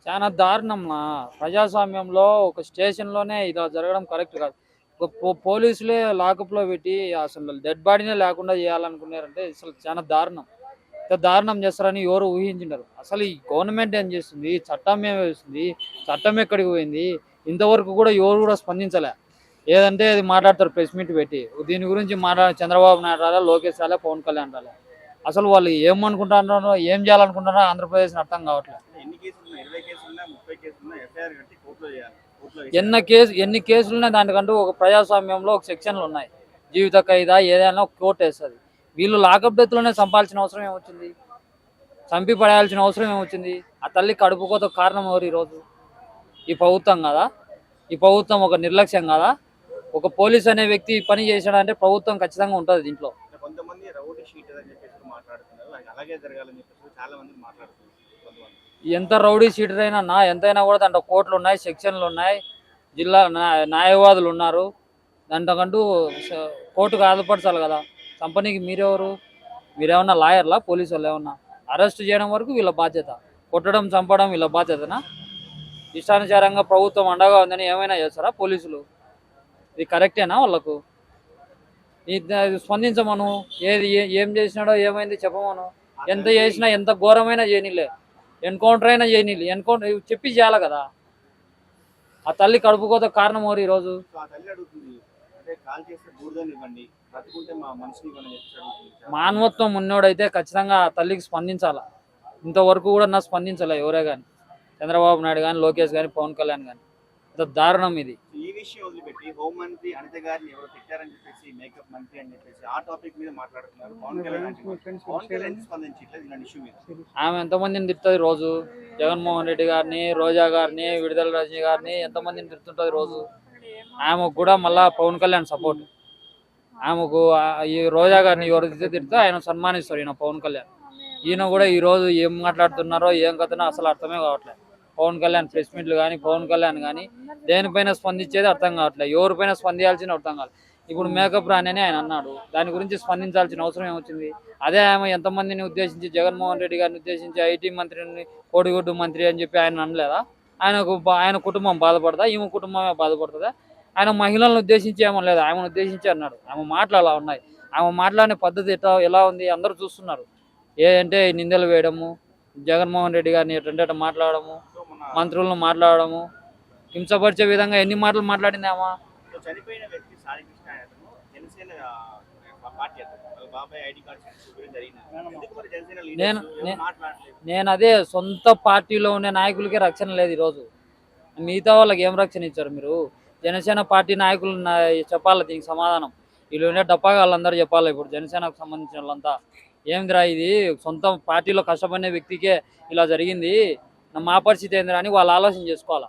చాలా దారుణంనా. ప్రజాస్వామ్యంలో ఒక స్టేషన్‌లోనే ఇలా జరగడం కరెక్ట్ కాదు. ఒక పోలీసులే లాకప్‌లో పెట్టి అసలు డెడ్ బాడీనే లేకుండా చేయాలనుకున్నారంటే అసలు చాలా దారుణం. ఇంత దారుణం చేస్తారని ఎవరు ఊహించుండరు. అసలు ఈ గవర్నమెంట్ ఏం చేస్తుంది? చట్టం ఏం వేస్తుంది? చట్టం ఎక్కడికి పోయింది? ఇంతవరకు కూడా ఎవరు కూడా స్పందించలే. ఏదంటే అది మాట్లాడతారు ప్రెస్ మీట్ పెట్టి. దీని గురించి చంద్రబాబు నాయుడు రాలే, లోకేష్ రాలే, పవన్ కళ్యాణ్ రాలే. అసలు వాళ్ళు ఏమనుకుంటున్నారో, ఏం చేయాలనుకుంటున్నారో ఆంధ్రప్రదేశ్‌ని అర్థం కావట్లేదు. ఎన్ని కేసులున్నాయి? 20 కేసులున్నాయి, 30 కేసులున్నాయి. ఎఫ్ఐఆర్ కట్టి కోర్టులో చేయాలి. కోర్టులో ఎన్ని కేసులున్నాయి దానికంటూ ఒక ప్రజాస్వామ్యంలో ఒక సెక్షన్లు ఉన్నాయి. జీవిత ఖైదా ఏదైనా ఒక కోర్టు వేస్తుంది. వీళ్ళు లాకప్ డెత్లోనే చంపాల్సిన అవసరం ఏమొచ్చింది? చంపి పడేయాల్సిన అవసరం ఏమొచ్చింది? ఆ తల్లి కడుపు కోత కారణం ఎవరు ఈరోజు? ఈ ప్రభుత్వం కదా? ఈ ప్రభుత్వం ఒక నిర్లక్ష్యం కదా? ఒక పోలీస్ అనే వ్యక్తి ఈ పని చేశాడంటే ప్రభుత్వం ఖచ్చితంగా ఉంటుంది దీంట్లో. కొంతమంది రౌడీ షీటర్ అని చెప్పేసి మాట్లాడుతున్నారు. అలాగే జరగాలని చెప్పేసి చాలా మంది మాట్లాడుతున్నారు కొంతమంది. ఎంత రౌడీ షీటర్ అయినా ఎంతైనా కూడా దాంట్లో కోర్టులు ఉన్నాయి, సెక్షన్లు ఉన్నాయి, జిల్లా న్యాయవాదులు ఉన్నారు. దాంట్లోకంటూ కోర్టుకు ఆధారపరచాలి కదా. కంపెనీకి మీరెవరు? మీరేమన్నా లాయర్లా? పోలీసు వాళ్ళు ఏమన్నా? అరెస్ట్ చేయడం వరకు వీళ్ళ బాధ్యత, కొట్టడం చంపడం వీళ్ళ బాధ్యతనా? ఇష్టానుసారంగా ప్రభుత్వం అండగా ఉందని ఏమైనా చేస్తారా పోలీసులు? ఇది కరెక్టేనా వాళ్ళకు? స్పందించమను. ఏం చేసినాడో ఏమైంది చెప్పమను. ఎంత చేసినా ఎంత ఘోరమైనా చేయనిలే, ఎన్కౌంటర్ అయినా చేయనిలే, ఎన్కౌంటర్ చెప్పి చేయాలి కదా. ఆ తల్లి కడుపుకోత కారణం ఎవరు ఈరోజు? ఆ తల్లి అడుగుతుంది అంటే కాల్ చేస్తే బూడిదని ఇవ్వండి, బ్రతుకుంటే మా మనిషిని ఇవ్వని చెప్పేసి అడుగుతుంది. మానవత్వం ఉన్నోడైతే ఖచ్చితంగా ఆ తల్లికి స్పందించాల. ఇంతవరకు కూడా స్పందించాల ఎవరే కానీ. చంద్రబాబు నాయుడు కానీ, లోకేష్ కానీ, పవన్ కళ్యాణ్ కానీ. ఇంత దారుణం ఇది. ఈ విషయం వదిలిపెట్టి హోంమంత్రి అనిత గారిని ఎవరో తిట్టారని చెప్పేసి మేకప్ మంత్రి అని చెప్పేసి ఆ టాపిక్ మీద మాట్లాడుతున్నారు. పవన్ కళ్యాణ్ స్పందించట్లేదు ఇలాంటి ఇష్యూ మీద. ఆమె ఎంతమందిని తిడుతుంది రోజు? జగన్మోహన్ రెడ్డి గారిని, రోజా గారిని, విడుదల రజనీ గారిని ఎంతమందిని తిడుతుంటుంది రోజు? ఆమెకు కూడా మళ్ళా పవన్ కళ్యాణ్ సపోర్ట్. ఆమెకు ఈ రోజా గారిని ఎవరు తిడితే ఆయన సన్మానిస్తారు ఈయన పవన్ కళ్యాణ్. ఈయన కూడా ఈరోజు ఏం మాట్లాడుతున్నారో ఏం కథనో అసలు అర్థమే కావట్లేదు. పవన్ కళ్యాణ్ ప్రెస్ మీట్లు కానీ, పవన్ కళ్యాణ్ కానీ దేనిపైన స్పందించేది అర్థం కావట్లేదు. ఎవరిపైన స్పందించాల్సిన అర్థం కాదు. ఇప్పుడు మేకప్ రాని అని ఆయన అన్నాడు, దాని గురించి స్పందించాల్సిన అవసరం ఏమొచ్చింది? అదే ఆమె ఎంతమందిని ఉద్దేశించి, జగన్మోహన్ రెడ్డి గారిని ఉద్దేశించి ఐటీ మంత్రిని కోడిగుడ్డు మంత్రి అని చెప్పి ఆయన అనలేదా? ఆయన కుటుంబం బాధపడదా? ఈమె కుటుంబమే బాధపడుతుందా? ఆయన మహిళలను ఉద్దేశించి ఏమనలేదు, ఆమెను ఉద్దేశించి అన్నాడు. ఆమె మాటలు అలా ఉన్నాయి. ఆమె మాట్లాడే పద్ధతి ఎలా ఉంది అందరూ చూస్తున్నారు. అంటే నిందలు వేయడము, జగన్మోహన్ రెడ్డి గారిని ఎట్లంటే మాట్లాడము, మంత్రులను మాట్లాడము, హింసపరిచే విధంగా ఎన్ని మాటలు మాట్లాడిందామా? చనిపోయిన వ్యక్తి సాయికృష్ణ జనసేన పార్టీ బాబాయ్ ఐడి కార్డు నేను అదే సొంత పార్టీలో ఉండే నాయకులకే రక్షణ లేదు ఈరోజు. మిగతా వాళ్ళకి ఏం రక్షణ ఇచ్చారు మీరు? జనసేన పార్టీ నాయకులు చెప్పాలి దీనికి సమాధానం. వీళ్ళు ఉండే డప్పాగా వాళ్ళందరూ చెప్పాలి. ఇప్పుడు జనసేనకు సంబంధించిన వాళ్ళంతా ఏందిరా ఇది, సొంత పార్టీలో కష్టపడిన వ్యక్తికే ఇలా జరిగింది, మా పరిస్థితి ఏందిరా అని వాళ్ళు ఆలోచన చేసుకోవాలి.